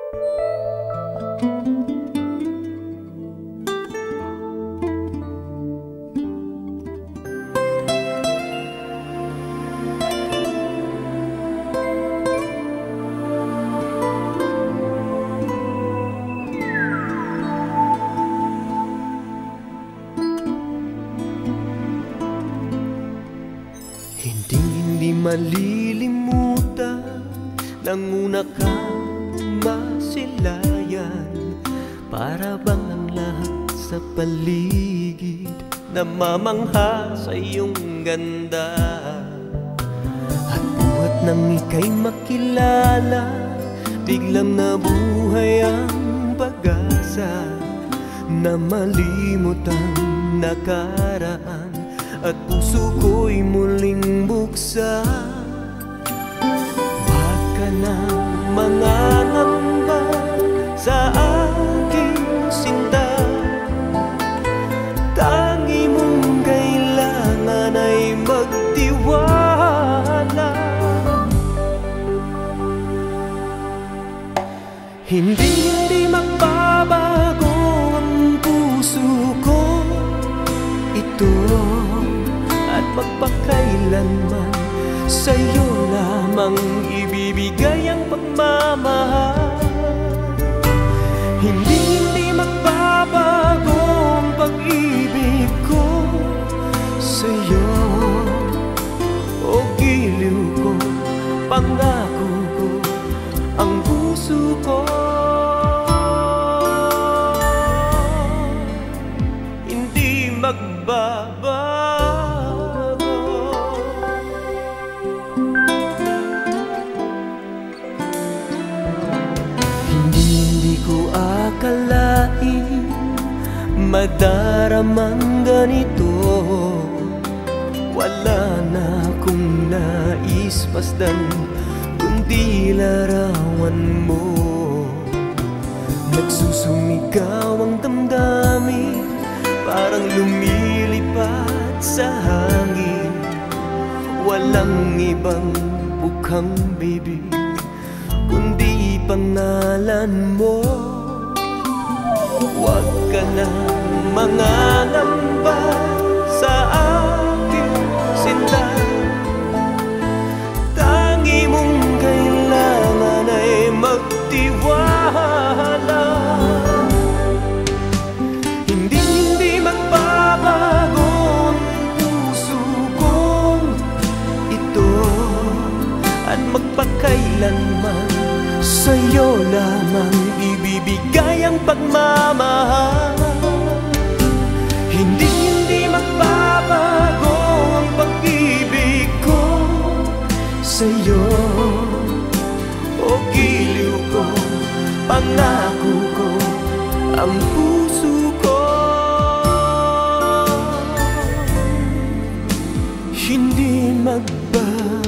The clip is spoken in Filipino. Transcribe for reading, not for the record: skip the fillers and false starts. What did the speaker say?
Hindi malilimutan nang una kang masilayan. Para bang ang lahat sa paligid namamangha sa iyong ganda. At buhat nang ika'y makilala, biglang nabuhay ang pag-asa na malimot ang nakaraan at puso ko'y muling buksan. Huwag ka nang mangangamba sa aking sinta. Tangi mong kailangan ay magtiwala. Hindi magbabago ang puso ko ito, at magpakailanman sa'yo lamang ibibigay ang pagmamahal. Hindi magbabago ang pag-ibig ko sa'yo. O giliw ko, pangako ko, ang puso ko hindi magbabago. Hindi ko akalain madaramang ganito. Wala na akong nais pasdan kundi larawan mo. Nagsusumigaw ang damdamin, parang lumilipad sa hangin. Walang ibang bukang bibig kundi pangalan mo. Huwag ka nang mangangamba sa aking sinta. Tangi mong kailangan ay magtiwala. Hindi magbabago ang puso kong ito, at magpakailanman sa'yo lamang ibibigay ang pagmamahal. Hindi magbabago ang pag-ibig ko sa'yo. O giliw ko, pangako ko, ang puso ko hindi magbabago.